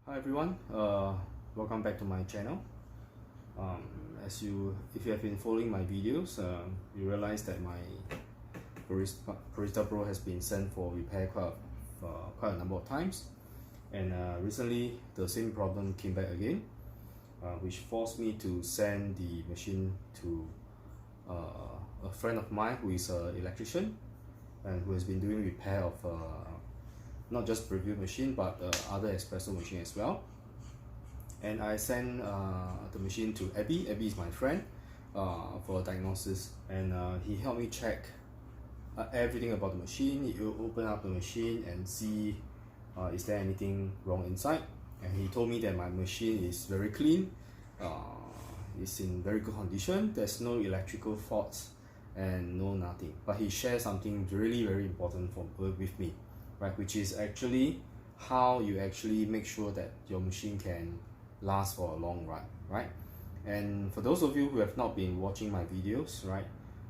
Hi everyone, welcome back to my channel. If you have been following my videos, you realize that my Barista Pro has been sent for repair quite a number of times, and recently the same problem came back again, which forced me to send the machine to a friend of mine who is an electrician and who has been doing repair of not just Breville machine but other espresso machine as well. And I sent the machine to Abby. Abby is my friend, for a diagnosis, and he helped me check everything about the machine. He will open up the machine and see is there anything wrong inside, and he told me that my machine is very clean, it's in very good condition, there's no electrical faults and no nothing. But he shared something really very important with me, right, which is actually how you actually make sure that your machine can last for a long run, right? And for those of you who have not been watching my videos, right,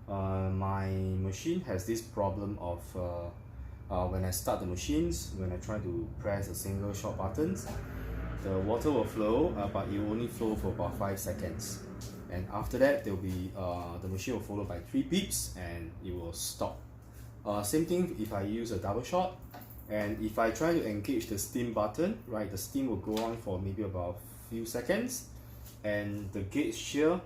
my machine has this problem of when I start the machines, when I try to press a single shot buttons, the water will flow, but it will only flow for about 5 seconds, and after that there will be the machine will follow by 3 beeps and it will stop. Same thing if I use a double shot, and if I try to engage the steam button, right, the steam will go on for maybe about few seconds, and the gauge here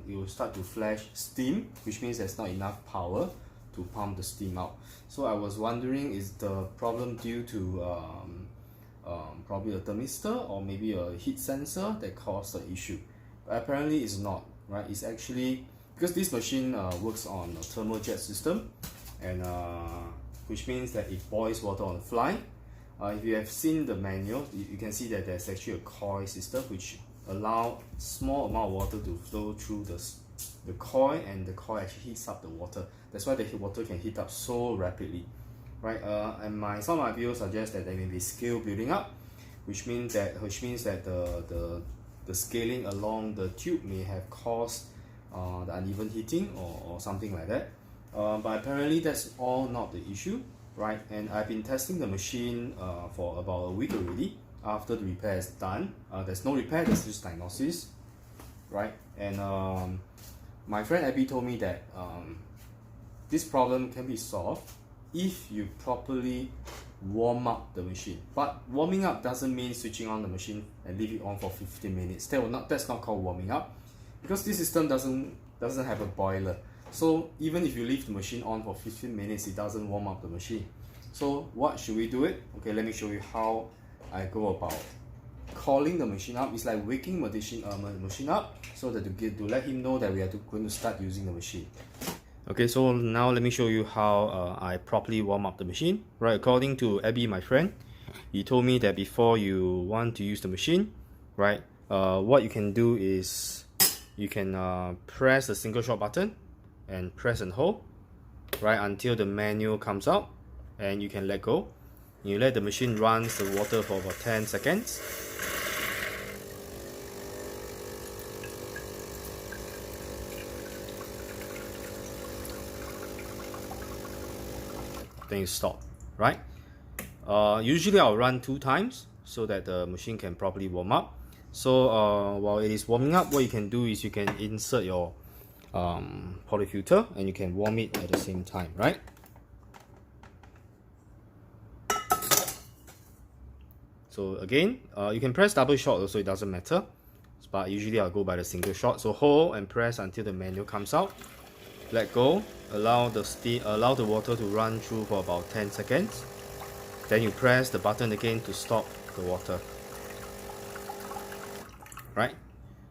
it will start to flash steam, which means there's not enough power to pump the steam out. So I was wondering, is the problem due to probably a thermistor or maybe a heat sensor that caused the issue? But apparently it's not, right? It's actually because this machine works on a thermojet system, and which means that it boils water on the fly. If you have seen the manual, you can see that there's actually a coil system which allow small amount of water to flow through the coil, and the coil actually heats up the water. That's why the water can heat up so rapidly, right? And some of my videos suggest that there may be scale building up, which means that the scaling along the tube may have caused the uneven heating or something like that. But apparently that's all not the issue, right? And I've been testing the machine for about a week already after the repair is done. There's no repair, there's just diagnosis, right? And my friend Abby told me that this problem can be solved if you properly warm up the machine. But warming up doesn't mean switching on the machine and leave it on for 15 minutes. That's not called warming up, because this system doesn't have a boiler. So even if you leave the machine on for 15 minutes, it doesn't warm up the machine. So what should we do it? Okay, let me show you how I go about calling the machine up. It's like waking the machine up so that to let him know that we are going to start using the machine. Okay, so now let me show you how I properly warm up the machine. Right, according to Abby, my friend, he told me that before you want to use the machine, right, what you can do is you can press the single shot button and press and hold, right, until the manual comes out, and you can let go. You let the machine run the water for about 10 seconds. Then you stop, right? Usually I'll run 2 times so that the machine can properly warm up. So while it is warming up, what you can do is you can insert your polyfilter and you can warm it at the same time, right? So again, you can press double shot also, it doesn't matter, but usually I'll go by the single shot. So hold and press until the manual comes out, let go, allow the water to run through for about 10 seconds, then you press the button again to stop the water, right?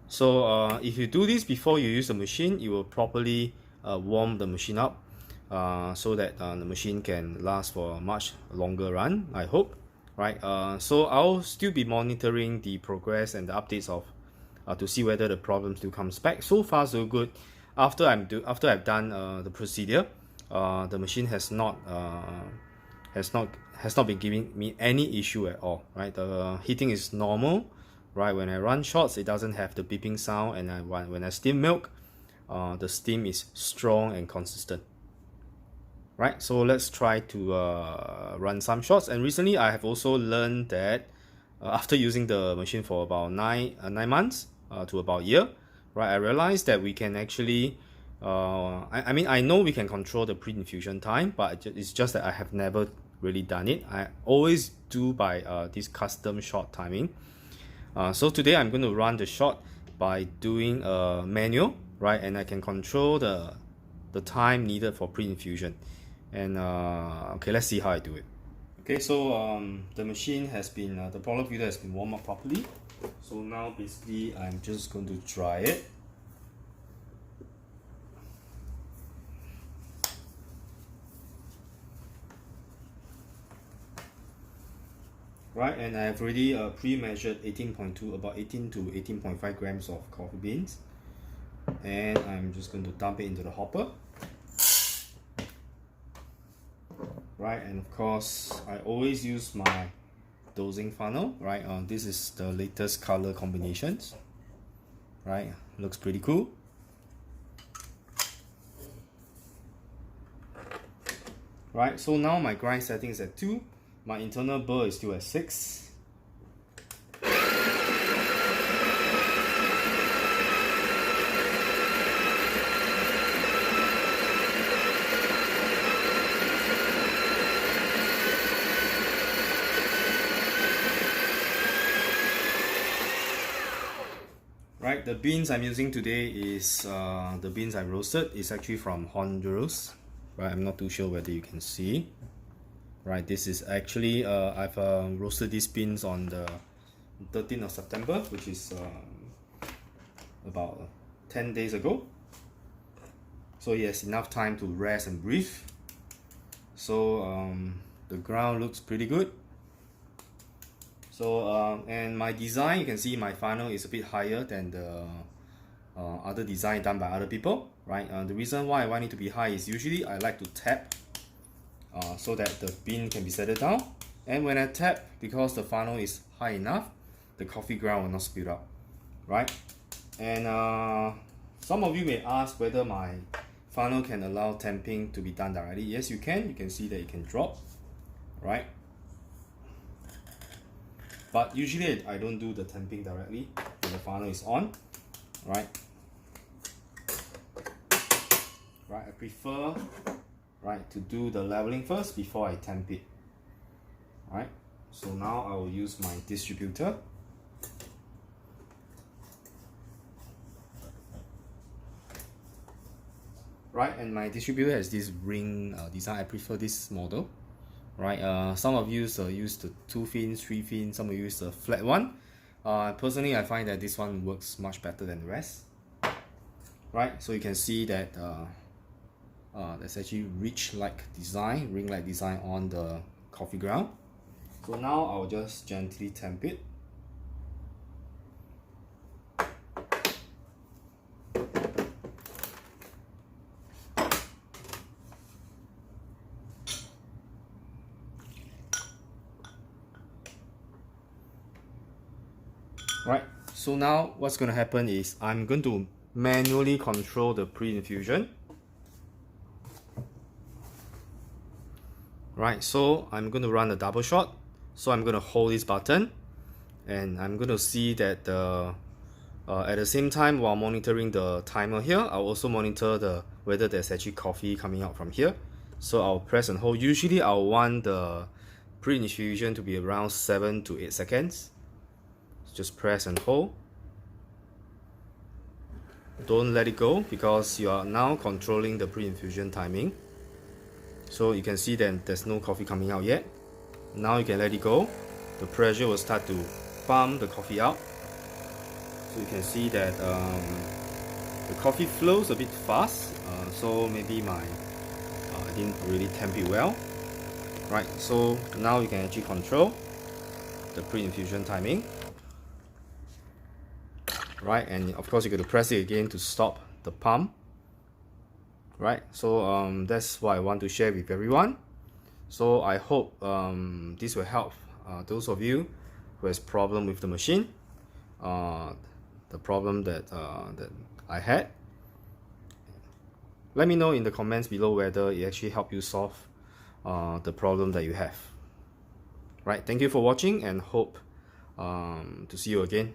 So if you do this before you use the machine, you will properly warm the machine up so that the machine can last for a much longer run, I hope, right? So I'll still be monitoring the progress and the updates of to see whether the problem still comes back. So far so good. After I've done the procedure, the machine has not been giving me any issue at all, right? The heating is normal. Right, when I run shots, it doesn't have the beeping sound, and when I steam milk, the steam is strong and consistent. Right, so let's try to run some shots. And recently, I have also learned that after using the machine for about 9 months to about a year, right, I realized that we can actually I mean, I know we can control the pre-infusion time, but it's just that I have never really done it. I always do by this custom shot timing. So today I'm going to run the shot by doing a manual, right, and I can control the time needed for pre-infusion. And okay, let's see how I do it. Okay, so the machine has been, the polymer filter has been warmed up properly. So now basically I'm just going to dry it. Right, and I have already pre-measured 18.2, about 18 to 18.5 grams of coffee beans. And I'm just going to dump it into the hopper. Right, and of course, I always use my dosing funnel, right? This is the latest color combinations. Right, looks pretty cool. Right, so now my grind setting is at 2. My internal burr is still at 6. Right, the beans I'm using today is the beans I roasted. It's actually from Honduras. Right, I'm not too sure whether you can see. Right, this is actually, I've roasted these beans on the 13th of September, which is about 10 days ago. So he has enough time to rest and breathe. So the ground looks pretty good. So and my design, you can see my funnel is a bit higher than the other design done by other people, right? The reason why I want it to be high is usually I like to tap so that the bean can be settled down, and when I tap, because the funnel is high enough, the coffee ground will not spill out, right? And some of you may ask whether my funnel can allow temping to be done directly. Yes, you can. You can see that it can drop, right? But usually I don't do the temping directly when the funnel is on, right? Right, I prefer, right, to do the leveling first before I temp it. Right, so now I will use my distributor. Right, and my distributor has this ring design. I prefer this model. Right, some of you use the 2 fins, 3 fins, some of you use the flat one. Personally, I find that this one works much better than the rest. Right, so you can see that there's actually ring-like design on the coffee ground. So now I'll just gently temp it. Right, so now what's going to happen is I'm going to manually control the pre-infusion. Right, so I'm going to run a double shot. So I'm going to hold this button, and I'm going to see that at the same time, while monitoring the timer here, I'll also monitor whether there's actually coffee coming out from here. So I'll press and hold. Usually I'll want the pre-infusion to be around 7 to 8 seconds. Just press and hold. Don't let it go, because you are now controlling the pre-infusion timing. So you can see that there's no coffee coming out yet. Now you can let it go. The pressure will start to pump the coffee out. So you can see that the coffee flows a bit fast. So maybe I didn't really temp it well. Right, so now you can actually control the pre-infusion timing. Right, and of course you got to press it again to stop the pump. Right, so that's what I want to share with everyone. So I hope this will help those of you who has problem with the machine, the problem that I had. Let me know in the comments below whether it actually helped you solve the problem that you have. Right, thank you for watching, and hope to see you again